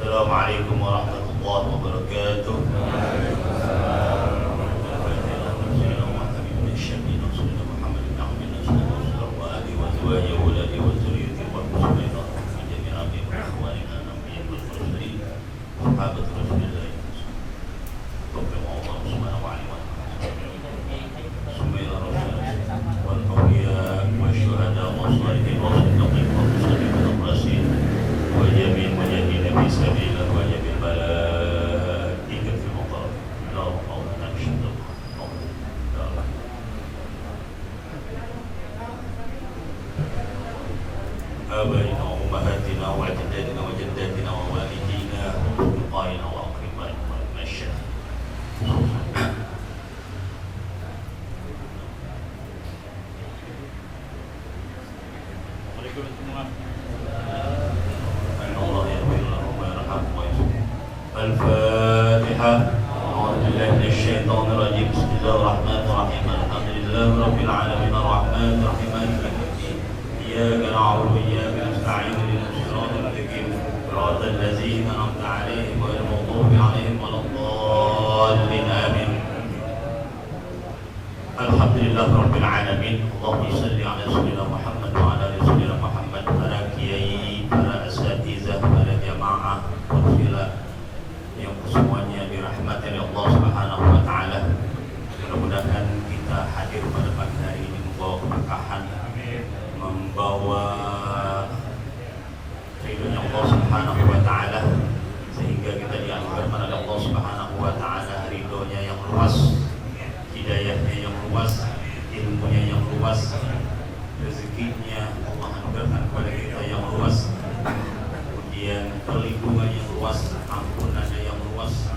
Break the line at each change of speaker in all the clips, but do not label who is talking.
Assalamualaikum warahmatullahi wabarakatuh. آبائنا وأمهاتنا وأجدادنا وجداتنا ووالدينا وأصدقائنا وأقربائنا والمشايخ. الفاتحة. أعوذ بالله من الشيطان الرجيم. بسم الله الرحمن الرحيم. الحمد لله رب العالمين الرحمن الرحيم مالك يوم الدين. إياك نعبد وإياك نستعين اهدنا الصراط المستقيم صراط الذين أنعمت عليهم غير المغضوب عليهم ولا الضالين آمين. الحمد لله رب العالمين. اللهم صل على سيدنا محمد وعلى آل سيدنا محمد. Para kiai, para asatizah, para jamaah, yang semuanya dirahmati oleh Allah Subhanahu wa taala. Mudah-mudahan kita hadir pada pagi hari ini membawa keberkahan, membawa ridhonya Allah Subhanahu wa taala, sehingga kita dianugerahi oleh Allah Subhanahu wa taala ridhonya yang luas, hidayahnya yang luas, ilmunya yang luas, rezekinya Allah anugerahkan kepada kita yang luas, kemudian perlindungan yang luas, ampunannya yang luas,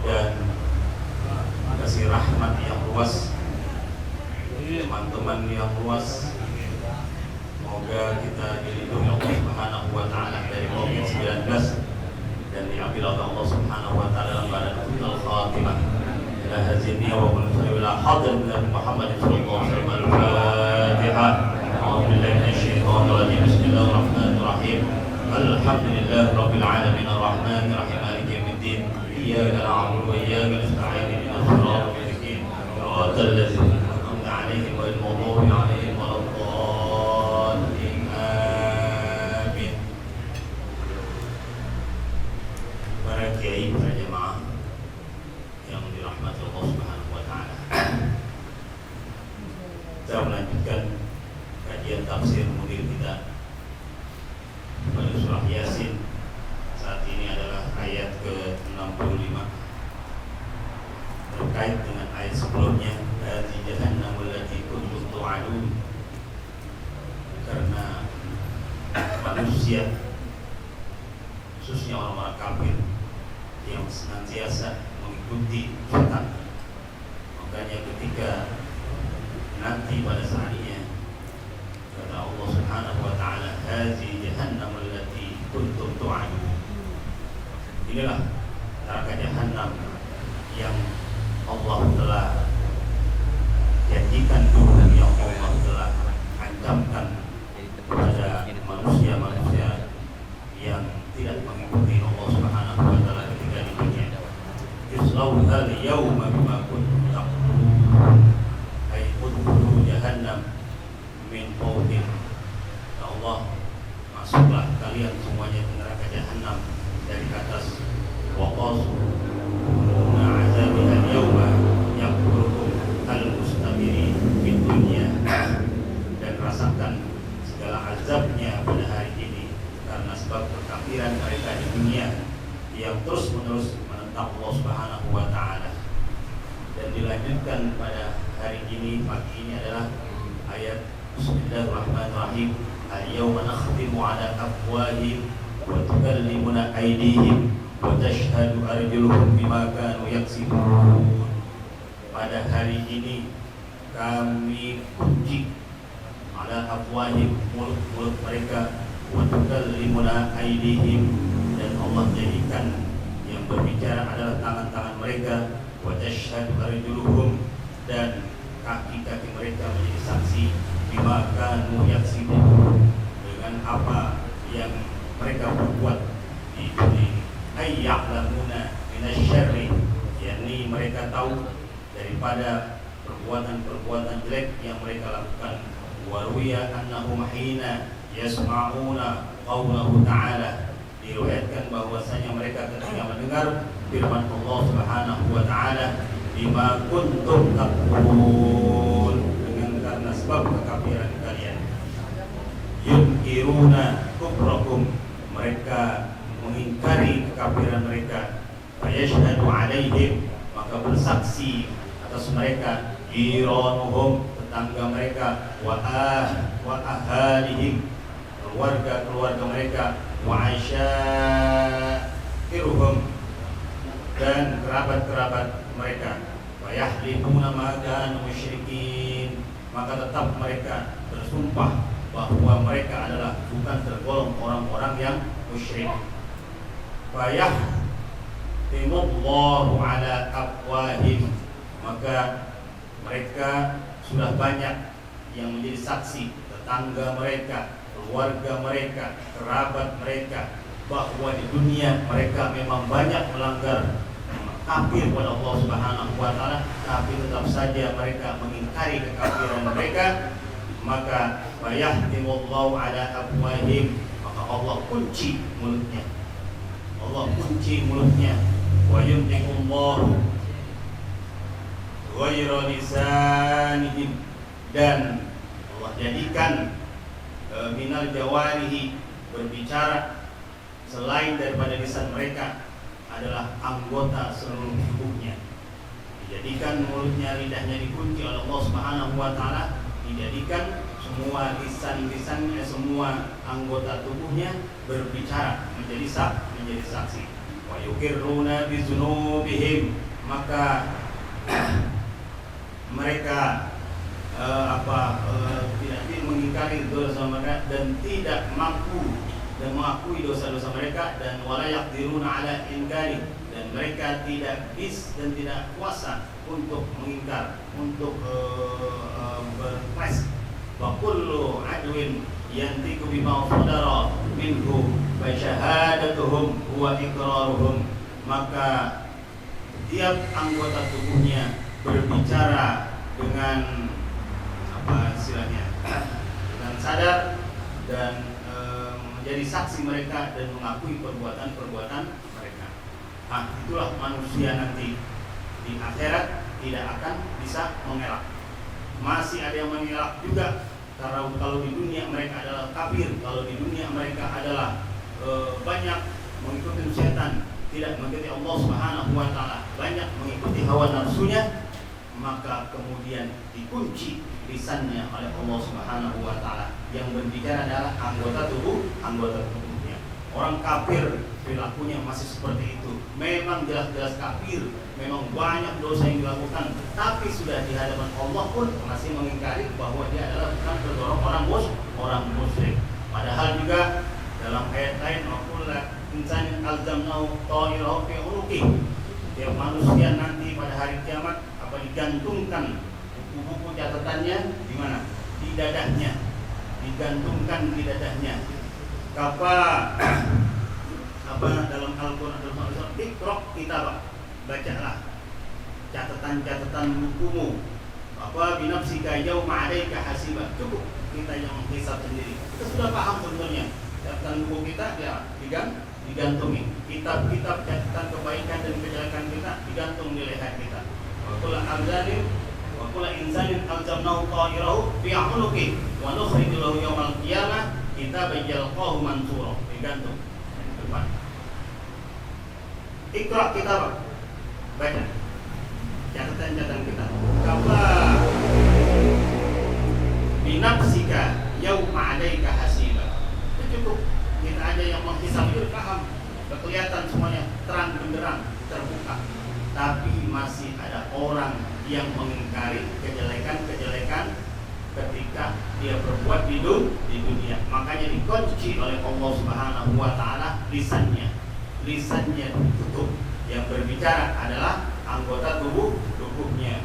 dan kasih rahmat yang luas, teman-teman yang luas. Semoga kita dilindungi Allah Subhanahu wa taala dari COVID-19 dan diambil oleh Allah Subhanahu wa taala dalam keadaan husnul khatimah. Ila hazinni wa qul ila hadrat Muhammad sallallahu alaihi wasallam. Al-Fatihah. A'udzu billahi minasyaitonir rajim. Bismillahirrahmanirrahim. Alhamdulillah rabbil alamin arrahmanir rahim maliki yaumiddin. Iyyaka na'budu wa iyyaka nasta'in ihdinas siratal mustaqim siratal ladzina an'amta 'alaihim ghairil maghdubi 'alaihim waladdallin. Amin. Para kiai, para jemaah yang dirahmati Allah Subhanahu wa taala. Kita melanjutkan kajian tafsir mudir kita pada surah Yasin. Saat ini adalah ayat ke-65 terkait dengan ayat sebelumnya, hadzi jahannamul lati kuntum tu'adun. Karena manusia, khususnya orang-orang kafir yang senantiasa mengikuti setan, makanya ketika nanti pada saatnya kata Allah Subhanahu wa taala, hadzi jahannam allati kuntum tu'adun. Inilah neraka jahanam yang Allah telah janjikan dulu, yang Allah telah ancamkan kepada manusia-manusia yang tidak mengikuti Allah Subhanahu wa taala ketika di dunia. Islauha al-yawma bima kuntum taqulun. Ay udkhulu jahannam min fawqin. Ya Allah, masuklah kalian semuanya ke neraka jahanam dari atas. Waqasu na'azabiha al-yawma yaqurukum al-mustamiri di dunia. Dan rasakan segala azabnya pada hari ini karena sebab kekafiran mereka di dunia yang terus-menerus menentang Allah Subhanahu wa taala. Dan dilanjutkan pada hari ini, pagi ini adalah ayat Bismillahirrahmanirrahim. Al-yawma nakhtimu ala afwahihim wa tukallimuna aydihim wa tashhadu arjuluhum bima kanu yaksibun. Pada hari ini kami kunci ala afwahihim, mulut-mulut mereka, wa tukallimuna aydihim, dan Allah jadikan yang berbicara adalah tangan-tangan mereka, wa tashhadu arjuluhum, dan kaki-kaki mereka menjadi saksi, bima kanu yaksibun, dengan apa yang mereka berbuat di dunia ini. Ay ya'lamuna minasyarri, yakni mereka tahu daripada perbuatan-perbuatan jelek yang mereka lakukan. Wa ruwiya annahum hina yasma'una qaulahu ta'ala, diriwayatkan bahwasanya mereka ketika mendengar firman Allah Subhanahu wa taala, bima kuntum takfurun, dengan karena sebab kekafiran kalian. Yunkiruna kufrakum, mereka mengingkari kekafiran mereka. Fayashhadu alaihim, maka bersaksi atas mereka jiranuhum, tetangga mereka, wa ahalihim, keluarga mereka, wa asyairuhum, dan kerabat-kerabat mereka. Wa yahlifuna ma kanu musyrikin, maka tetap mereka bersumpah bahwa mereka adalah bukan tergolong orang-orang yang musyrik. Fa yahtimullahu ala afwahim, maka mereka sudah banyak yang menjadi saksi, tetangga mereka, keluarga mereka, kerabat mereka, bahwa di dunia mereka memang banyak melanggar, kafir kepada Allah Subhanahu wa taala, tapi tetap saja mereka mengingkari kekafiran mereka. Maka bayahtimullahu ala afwahim, maka Allah kunci mulutnya. Allah kunci mulutnya. Wa yumtiqullahu ghayra lisanihim, dan Allah jadikan minal jawarihi, berbicara selain daripada lisan mereka adalah anggota seluruh tubuhnya. Dijadikan mulutnya, lidahnya dikunci oleh Allah Subhanahu wa taala, dijadikan semua lisan-lisannya, semua anggota tubuhnya berbicara, menjadi saksi. Wa yuqirruna bi dzunubihim, maka mereka tidak mengingkari dosa mereka dan tidak mampu dan mengakui dosa-dosa mereka, dan wala yaqdiruna ala inkari, dan mereka tidak bis dan tidak kuasa untuk mengingkar, untuk berkes. Wa kullu adwin yantiqu bima qadara minhu fa syahadatuhum huwa iqraruhum, maka tiap anggota tubuhnya berbicara dengan istilahnya, dengan sadar dan menjadi saksi mereka dan mengakui perbuatan-perbuatan mereka. Itulah manusia nanti di akhirat tidak akan bisa mengelak. Masih ada yang mengelak juga, karena kalau di dunia mereka adalah kafir, kalau di dunia mereka adalah banyak mengikuti setan, tidak mengikuti Allah Subhanahu wa taala, banyak mengikuti hawa nafsunya, maka kemudian dikunci lisannya oleh Allah Subhanahu wa taala. Yang berbicara adalah anggota tubuhnya. Orang kafir perilakunya masih seperti itu. Memang jelas-jelas kafir, memang banyak dosa yang dilakukan, tapi sudah di hadapan Allah pun masih mengingkari bahwa dia adalah bukan tergolong orang musyrik. Padahal juga dalam ayat lain, kullu insanin alzamnahu ta'irahu fi unuqihi, tiap manusia nanti pada hari kiamat digantungkan buku-buku catatannya di mana? Di dadahnya, digantungkan di dadahnya. Dalam Al-Quran Iqra kitabak, bacalah catatan-catatan bukumu. Binafsika yauma 'alaika hasiba, cukup kita yang menghisab sendiri. Kita sudah paham sebenarnya. Catatan buku kita ya digantungi. Kitab-kitab catatan kebaikan dan kejelekan kita digantung di leher kita. Wa kullu insanin alzamnahu ta'irahu fi 'unuqihi wa nukhriju lahu yawmal qiyamah kitaban yalqahu mansura, digantung depan. Iqra kitabak, baca catatan-catatan kita. Binafsika yauma 'alaika hasiba, itu cukup. Kita aja yang menghisab itu paham, kelihatan semuanya terang benderang, terbuka. Tapi masih ada orang yang mengingkari kejelekan-kejelekan ketika dia berbuat di dunia. Makanya dikunci oleh Allah Subhanahu wa taala lisannya ditutup. Yang berbicara adalah anggota tubuhnya.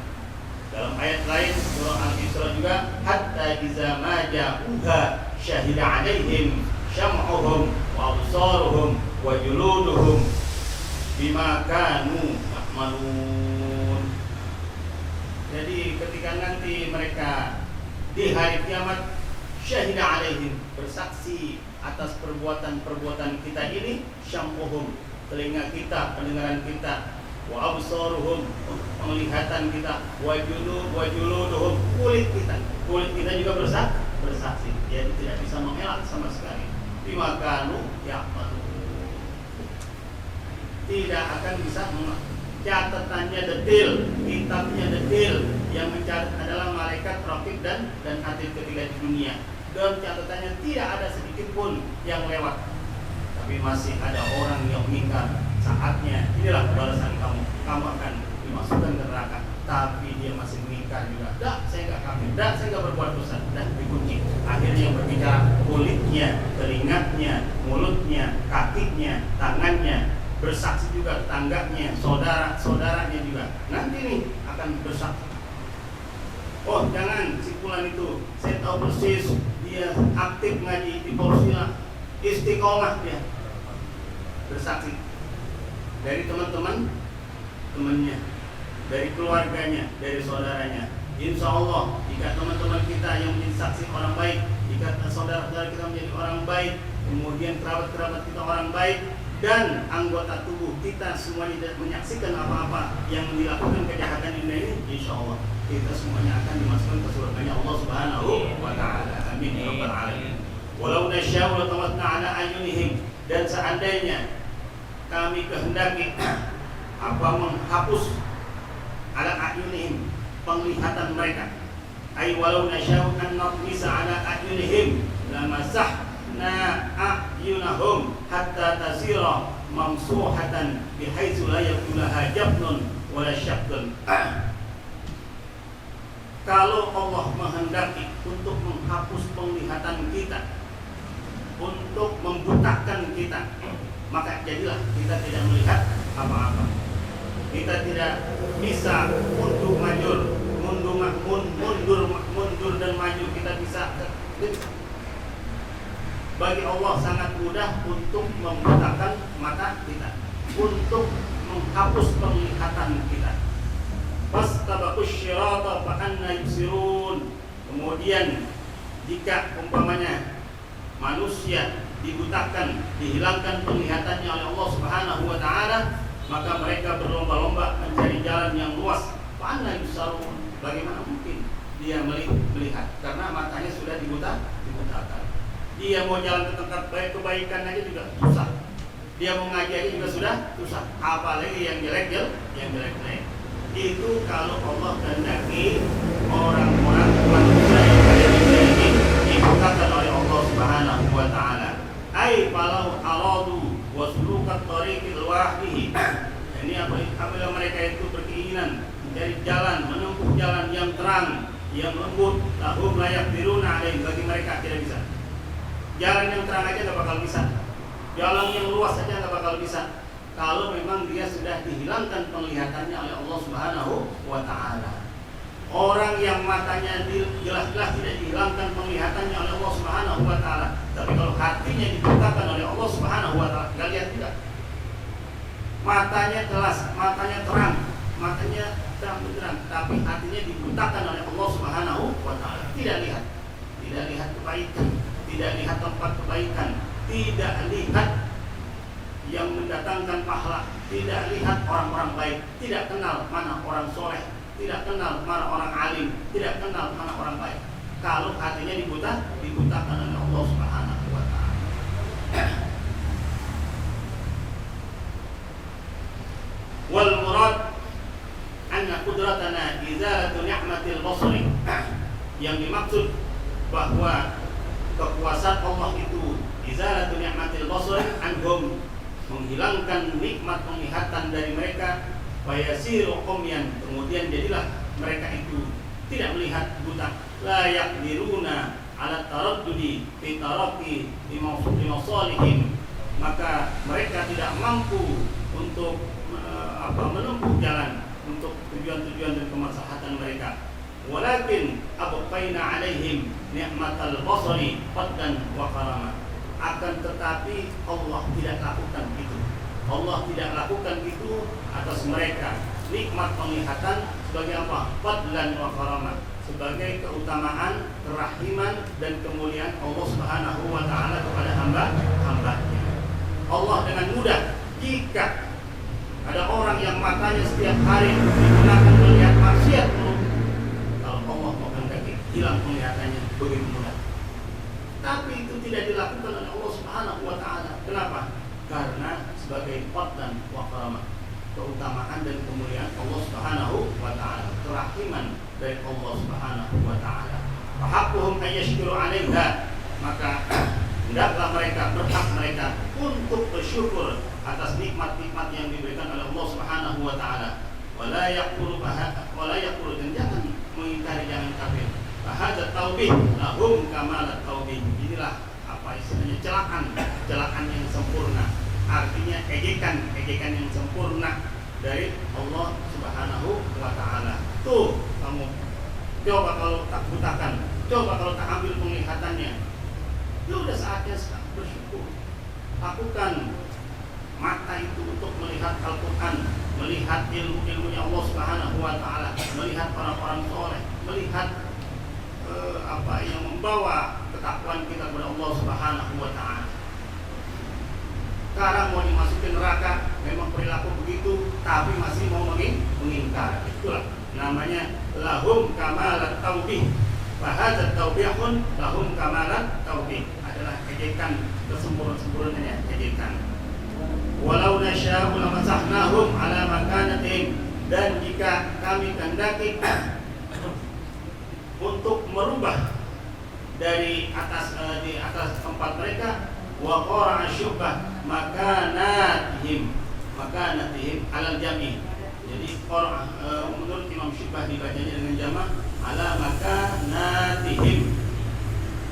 Dalam ayat lain surah Al-Isra juga, hatta iza ma ja'uha syahida 'alaihim syam'uhum wa absaruhum wa wa juluduhum bima kanu ya'malun. Jadi ketika nanti mereka di hari kiamat, syahida alaihim, bersaksi atas perbuatan-perbuatan kita ini, syam'uhum, telinga kita, pendengaran kita, wa absaruhum, penglihatan kita, wa juluduhum, kulit kita juga bersaksi. Jadi tidak bisa mengelak sama sekali. Bima kanu ya'malun, tidak akan bisa catatannya detail, kitabnya detail. Yang mencatat adalah malaikat raqib dan atid ketika di dunia. Dalam catatannya tidak ada sedikit pun yang lewat. Tapi masih ada orang yang mengingkar. Saatnya inilah balasan kamu akan dimasukkan ke neraka. Tapi dia masih mengingkar juga. Saya nggak kafir, saya nggak berbuat dosa. Dikunci. Akhirnya yang berbicara kulitnya, telinganya, mulutnya, kakinya, tangannya, bersaksi juga tetangganya, saudaranya juga. Nanti nih akan bersaksi. Oh jangan, si fulan itu saya tahu persis dia aktif ngaji di Porsila, istiqomah dia, bersaksi dari temannya, dari keluarganya, dari saudaranya. Insya Allah jika teman-teman kita yang menjadi saksi orang baik, jika saudara-saudara kita menjadi orang baik, kemudian kerabat-kerabat kita orang baik, dan anggota tubuh kita semuanya tidak menyaksikan apa-apa yang dilakukan kejahatan ini, insya Allah kita semuanya akan dimasukkan ke surganya Allah Subhanahu wa Ta'ala. Amin ya rabbal alamin. Walau nasya'u latamatna ala ayunihim, dan seandainya kami kehendaki menghapus ala ayunihim, penglihatan mereka. Ay walau nasya'u an natmisa ala ayunihim lamasahna ayunahum hatta tasira mamsuhatan bihaitsu la yakulaha jabnun wala syaqqun. Kalau Allah menghendaki untuk menghapus penglihatan kita, untuk membutakan kita, maka jadilah kita tidak melihat apa-apa. Kita tidak bisa mundur dan maju. Kita bisa. Bagi Allah sangat mudah untuk membutakan mata kita, untuk menghapus penglihatan kita. Fastabaqus syirata fa anna yubsirun. Kemudian jika umpamanya manusia dibutakan, dihilangkan penglihatannya oleh Allah Subhanahu wa Ta'ala, maka mereka berlomba-lomba mencari jalan yang luas. Fa anna yubsirun, bagaimana mungkin dia melihat karena matanya sudah dibutakan. Dia mau jalan ke tempat kebaikan aja juga susah. Dia mau ngaji aja juga sudah susah. Apalagi yang jelek-jelek. Itu kalau Allah kehendaki orang-orang manusia yang ada di dunia ini dibukakan oleh Allah Subhanahu wa Ta'ala. Ai falau aradu wa sulukat tariqil wahdihi. Ini apabila mereka itu berkeinginan mencari jalan, menempuh jalan yang terang, yang lembut, lahum layak diruna alaih, bagi mereka tidak bisa. Jalan yang terang aja nggak bakal bisa. Jalan yang luas aja nggak bakal bisa. Kalau memang dia sudah dihilangkan penglihatannya oleh Allah Subhanahu wa Ta'ala. Orang yang matanya jelas-jelas tidak dihilangkan penglihatannya oleh Allah Subhanahu wa Ta'ala, tapi kalau hatinya dibukakan oleh Allah Subhanahu wa Ta'ala, nggak lihat tidak. Matanya jelas, matanya terang, matanya terang benderang, tapi hatinya dibutakan oleh Allah Subhanahu wa Ta'ala. Tidak lihat kebaikan, tidak lihat tempat kebaikan, tidak lihat yang mendatangkan pahala, tidak lihat orang-orang baik, tidak kenal mana orang soleh, tidak kenal mana orang alim, tidak kenal mana orang baik. Kalau hatinya dibutakan oleh Allah Subhanahu wa Ta'ala. Wal murad anna qudratana izalatu ni'matil basri. Yang dimaksud bahwa kekuasaan Allah itu izalatu ni'matil basri anhum, menghilangkan nikmat penglihatan dari mereka, fayasiru umyan, kemudian jadilah mereka itu tidak melihat buta, la yaqdiruna ala taraddudi fi taraqi limasalihim, maka mereka tidak mampu untuk menempuh jalan untuk tujuan-tujuan dan kemaslahatan mereka. Walakin abqaina alaihim ni'matal basari faddan wa karama, akan tetapi Allah tidak lakukan itu. Allah tidak lakukan itu atas mereka. Nikmat penglihatan sebagai apa? Fadlan wa karamah, sebagai keutamaan, kerahiman dan kemuliaan Allah Subhanahu wa taala kepada hamba-hambanya. Allah dengan mudah, jika ada orang yang matanya setiap hari digunakan melihat maksiat, kalau Allah mau kehendaki hilang penglihatannya begitu mudah. Tapi itu tidak dilakukan oleh Allah Subhanahu wa taala. Kenapa? Karena sebagai fadlan wa karamah, keutamaan dan kemuliaan Allah Subhanahu wa taala, kerahiman dari Allah Subhanahu wa taala. Fahaqquhum ayyashkuru 'alaiha, maka hendaklah mereka, berhak mereka untuk bersyukur atas nikmat-nikmat yang diberikan oleh Allah Subhanahu wa taala. Wala yaqulu dan jangan mengingkari, jangan kafir. Bahada taubih lahum kamalat taubih. Inilah apa istilahnya, celaan yang sempurna. Artinya ejekan yang sempurna dari Allah Subhanahu wa taala. Tuh kamu coba kalau tak butakan, coba kalau tak ambil penglihatannya. Ya udah saatnya bersyukur. Lakukan mata itu untuk melihat Al-Quran, melihat ilmu-ilmunya Allah Subhanahu wa taala, melihat orang-orang soleh, melihat apa yang membawa ketakwaan kita kepada Allah Subhanahu wa taala. Sekarang mau dimasukin neraka, memang perilaku begitu, tapi masih mau mengingkar. Itulah namanya lahum kamalat taubih. Bahasa taubihun lahum kamalat taubih, adalah ejekan kesempurnaan-sempurnanya ejekan. Walau nasya'u lamasahnahum ala makanatihim, dan jika kami kehendaki untuk merubah dari atas di atas tempat mereka, wa qara'a syubbah makanatihim alal jami'. Jadi menurut Imam Syubbah dibacanya dengan jamak ala makanatihim.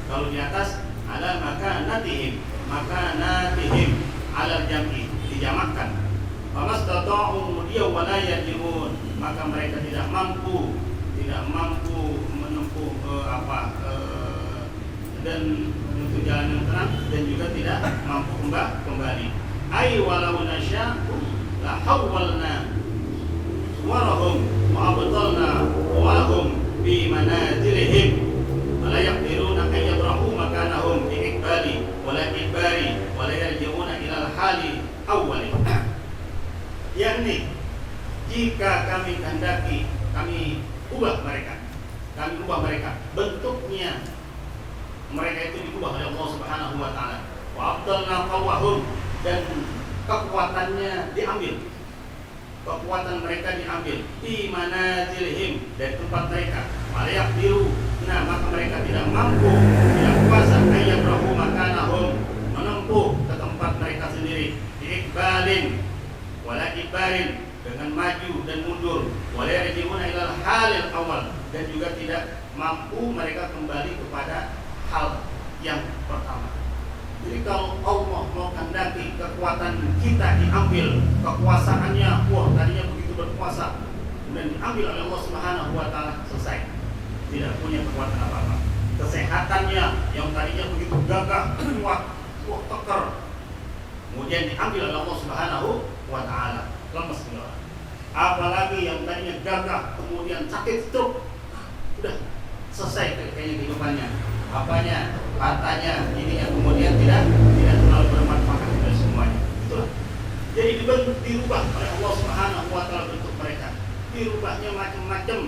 Kalau di atas ala makanatihim alal jami', dijamakkan. Famastata'u mudiya wa la yarji'un, maka mereka tidak mampu menempuh dan menuju jalan yang terang, dan juga tidak mampu kembali. Ai walau nasya'u la hawwalna suwarahum wa abtalna wahum bi manazilihim la yaqdiruna an yabrahu makanahum bi ikbali wala ikbari wala yarji'una ila al-hali awwali. Yakni jika kami kehendaki, kami ubah mereka bentuknya, mereka itu diubah oleh Allah Subhanahu wa taala. Wa abdalna qawwahum, dan kekuatan mereka diambil di manazilihim, dari tempat mereka. Wala yaqdiru, maka mereka tidak mampu, tidak kuasa ayyabrahu makanahum, menempuh ke tempat mereka sendiri. Diikbalin wala ibarin, dengan maju dan mundur. Wala yarji'una ilal halil awal, dan juga tidak mampu mereka kembali kepada hal yang pertama. Jadi kalau Allah mau kehendaki kekuatan kita diambil, kekuasaannya, tadinya begitu berkuasa, kemudian diambil oleh Allah Subhanahu wa taala, selesai, tidak punya kekuatan apa-apa. Kesehatannya yang tadinya begitu gagah, kuat, teker, kemudian diambil oleh Allah Subhanahu wa taala, lemes dia. Apalagi yang tadinya gagah, kemudian sakit stroke, udah selesai kayaknya kehidupannya. Apanya, katanya, ininya, kemudian tidak terlalu bermanfaat dari semuanya. Itulah. Jadi dirubah oleh Allah Subhanahu wa taala bentuk mereka. Dirubahnya macam-macam.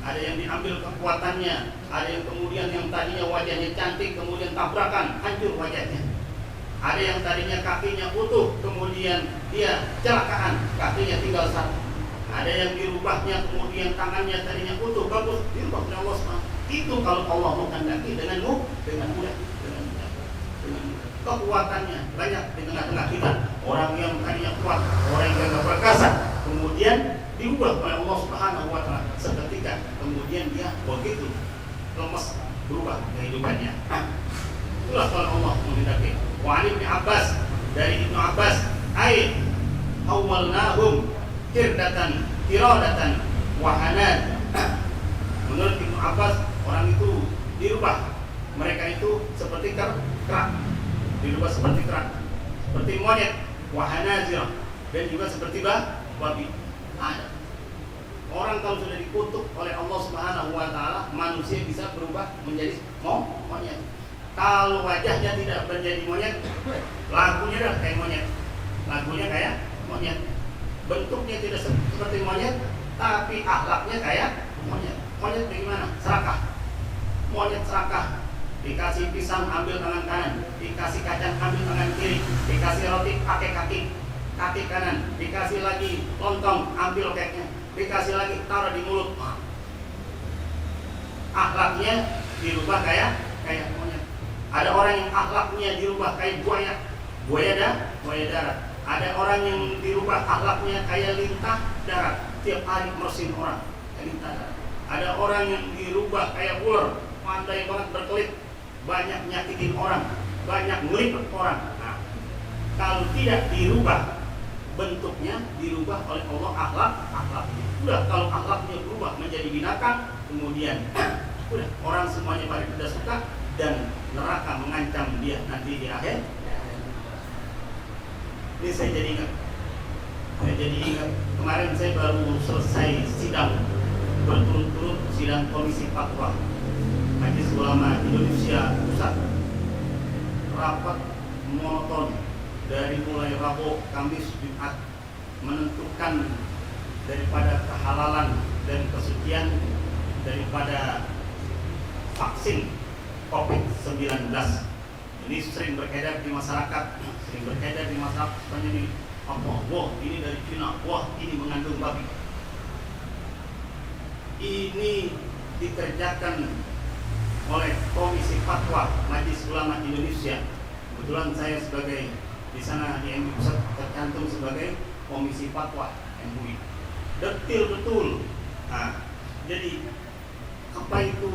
Ada yang diambil kekuatannya, ada yang kemudian yang tadinya wajahnya cantik, kemudian tabrakan, hancur wajahnya. Ada yang tadinya kakinya utuh, kemudian dia kecelakaan, kakinya tinggal satu. Ada yang dirubahnya, kemudian tangannya tadinya utuh, bagus, dirubah oleh Allah Subhanahu. Itu kalau Allah mau kehendaki dengan mudah. Kekuatannya banyak di tengah-tengah kita. Orang yang tadinya kuat, orang yang gagah perkasa, kemudian diubah oleh Allah Subhanahu wa taala seketika, kemudian dia begitu lemas, berubah kehidupannya. Itulah kalau Allah menghendaki. Wa Ali bin Abbas, dari Ibnu Abbas, ai awwalnahum kiradatan wahanan. Menurut Ibnu Abbas, orang itu dirubah, mereka itu seperti kerak. dirubah seperti kera, seperti monyet, wahanazirah, dan juga seperti babi. Ada. Orang kalau sudah dikutuk oleh Allah Subhanahu wa taala, manusia bisa berubah menjadi monyet. Kalau wajahnya tidak menjadi monyet, lagunya dah kayak monyet. Lagunya kayak monyet. Bentuknya tidak seperti monyet, tapi akhlaknya kayak monyet. Monyet bagaimana? Serakah. Monyet serakah. Dikasih pisang ambil tangan kanan, dikasih kacang ambil tangan kiri, dikasih roti pakai kaki kanan, dikasih lagi lontong ambil lokeknya, dikasih lagi taruh di mulut. Akhlaknya dirubah kayak monyet. Ada orang yang akhlaknya dirubah kayak buaya darat. Ada orang yang dirubah akhlaknya kayak lintah darat, tiap hari meresin orang, lintah darat. Ada orang yang dirubah kayak ular, pandai banget berkelit, banyak nyakitin orang, banyak ngelipet orang. Nah, kalau tidak dirubah bentuknya, dirubah oleh Allah akhlaknya. Udah, kalau akhlaknya berubah menjadi binatang, kemudian udah orang semuanya pada tidak suka dan neraka mengancam dia nanti di akhir. Ini saya jadi ingat kemarin saya baru selesai sidang berturut-turut, sidang Komisi Fatwa Majelis Ulama Indonesia Pusat. Rapat monoton dari mulai Rabu, Kamis, Jumat, menentukan daripada kehalalan dan kesucian daripada vaksin COVID-19. Ini sering beredar di masyarakat, sebenarnya ini apa? Wah, ini dari Cina, wah ini mengandung babi. Ini dikerjakan oleh Komisi Fatwa Majelis Ulama Indonesia. Kebetulan saya sebagai di sana di MUI Pusat tercantum sebagai Komisi Fatwa MUI. Detil betul. Nah, jadi apa itu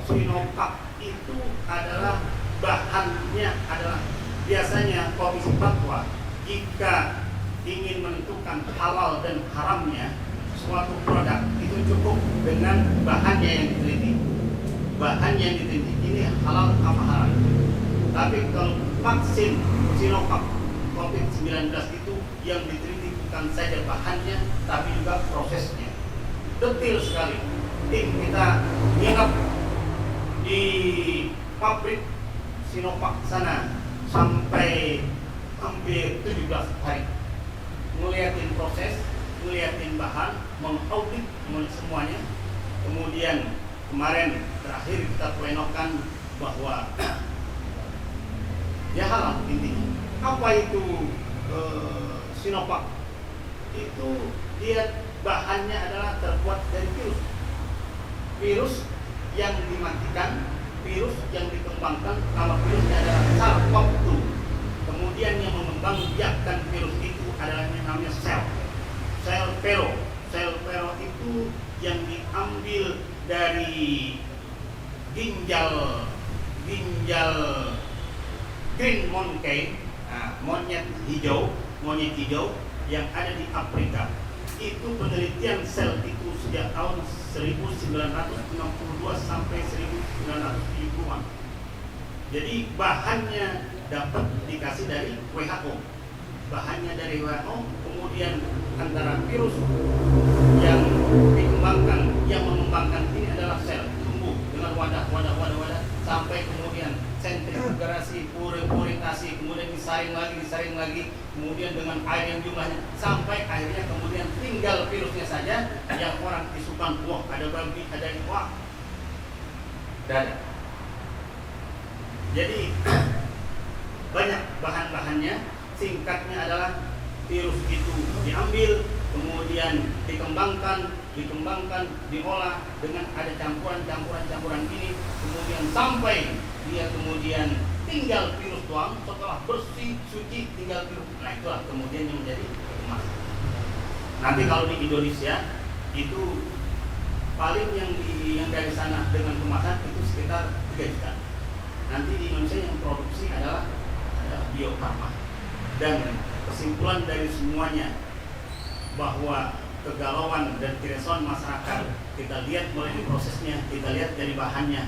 Sinovac itu adalah bahannya adalah biasanya Komisi Fatwa jika ingin menentukan halal dan haramnya suatu produk itu cukup dengan bahannya yang diteliti. Ini halal apa haram. Tapi kalau vaksin Sinovac COVID-19 itu yang diteliti bukan saja bahannya tapi juga prosesnya. Detil sekali. Tim kita nginep di pabrik Sinovac sana sampai hampir 17 hari. Ngeliatin proses, ngeliatin bahan, mengaudit semuanya. Kemudian kemarin terakhir kita plenokan bahwa ya halal intinya. Apa itu Sinovac? Itu dia bahannya adalah terbuat dari virus yang dimatikan, virus yang dikembangkan. Kalau virusnya adalah SARS-CoV-2, kemudian yang mengembang biakkan virus itu adalah yang namanya sel pero itu yang diambil dari ginjal green monkey, monyet hijau yang ada di Afrika. Itu penelitian sel itu sejak tahun 1962 sampai 1970-an. Jadi bahannya dapat dikasih dari WHO. Bahannya dari WHO, kemudian antara virus yang mengembangkan ini adalah sel tumbuh dengan wadah sampai kemudian sentrifugasi, purifikasi, kemudian disaring lagi, kemudian dengan air yang jumlahnya sampai akhirnya kemudian tinggal virusnya saja yang orang isukan, wah ada babi, ada ini, wah dan jadi banyak bahan-bahannya. Singkatnya adalah virus itu diambil, kemudian dikembangkan, diolah dengan ada campuran ini, kemudian sampai dia kemudian tinggal virus doang. Setelah bersih, suci, tinggal virus. Nah itulah kemudian yang menjadi emas. Nanti kalau di Indonesia itu paling yang dari sana dengan kemasan itu sekitar 3 juta. Nanti di Indonesia yang produksi adalah Bio Farma. Dan kesimpulan dari semuanya bahwa kegalauan dan keresahan masyarakat kita lihat mulai di prosesnya, kita lihat dari bahannya.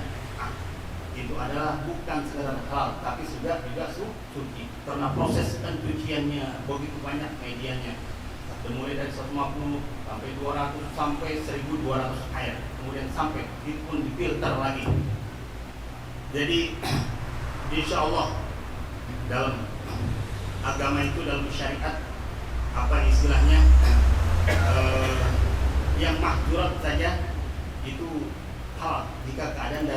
itu adalah bukan sekedar halal, tapi sudah juga suci. Karena proses pencuciannya begitu banyak medianya, mulai dari 150 sampai 200 sampai 1200 air, kemudian sampai itu pun difilter lagi. Jadi insya Allah dalam agama itu, dalam syariat, apa istilahnya, yang mahdurat saja itu halal jika keadaan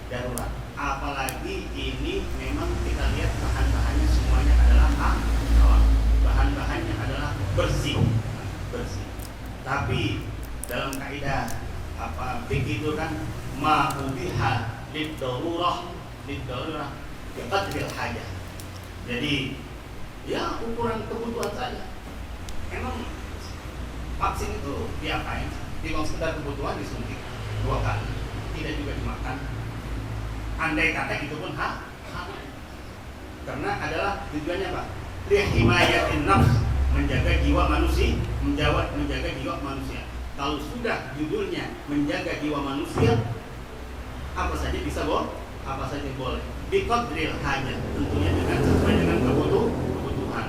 darurat. Apalagi ini memang kita lihat bahan-bahannya semuanya adalah halal, bahan-bahannya adalah bersih. Tapi dalam kaidah fikih itu kan ma'ubiha lid-darurah biqadril hajah. Jadi ya ukuran kebutuhan saja. Emang vaksin itu diapain? Di sekedar kebutuhan disuntik 2 kali, tidak juga dimakan. Andai kata itu pun hak, karena adalah tujuannya apa? Lihimayatin nafs, menjaga jiwa manusia, menjaga jiwa manusia. Kalau sudah judulnya menjaga jiwa manusia, apa saja bisa apa saja boleh. Biqadril hajah, tentunya dengan sesuai dengan kebutuhan.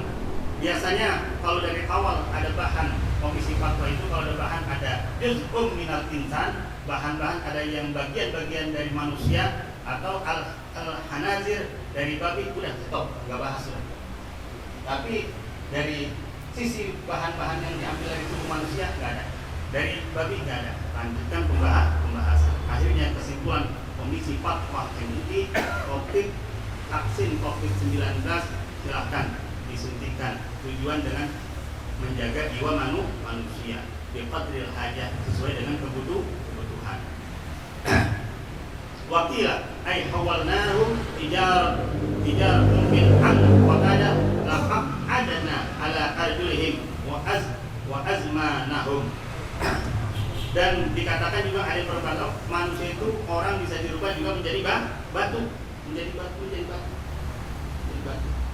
Biasanya kalau dari awal ada bahan komisi fatwa itu, kalau ada bahan ada juz'um minal insan, bahan-bahan ada yang bagian-bagian dari manusia atau al-hanazir dari babi, udah stop, nggak bahas sudah. Tapi dari sisi bahan-bahan yang diambil dari tubuh manusia nggak ada, dari babi nggak ada. Lanjutkan pembahasan. Akhirnya kesimpulan Komisi Fatwa MUI, vaksin COVID-19 silahkan disuntikan. Tujuan dengan menjaga jiwa manusia, biqadril hajah, sesuai dengan kebutuhan. Wakila ay hawalnahum tijar bil an wa qada laqad adana ala arjulihim wa azmanahum. Dan dikatakan juga ada perkataan manusia itu orang bisa dirubah juga menjadi batu.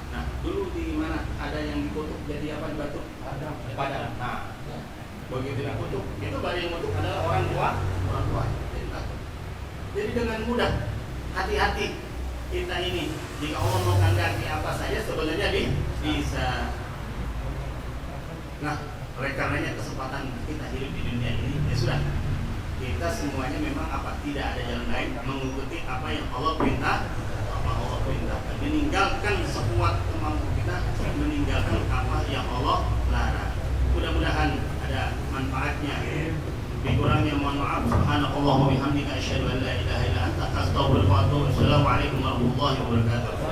Nah, dulu di mana ada yang dikutuk jadi apa di batu? Padang. Nah, begitu dikutuk, itu baru yang kutuk adalah orang tua. Jadi batu. Jadi dengan mudah, hati-hati kita ini. Jika Allah mau ganti apa saja sebenarnya bisa. Nah, oleh karenanya kesempatan kita hidup di dunia ini, ya sudah, kita semuanya memang tidak ada jalan lain mengikuti apa yang Allah perintahkan, meninggalkan sekuat kemampu kita, meninggalkan apa yang Allah larang. Mudah-mudahan ada manfaatnya. Kurangnya mohon maaf. Subhanallah wa bihamdika asyhadu an la ilaha illa anta astaghfiruka wa atubu ilaik. Assalamualaikum warahmatullahi wabarakatuh.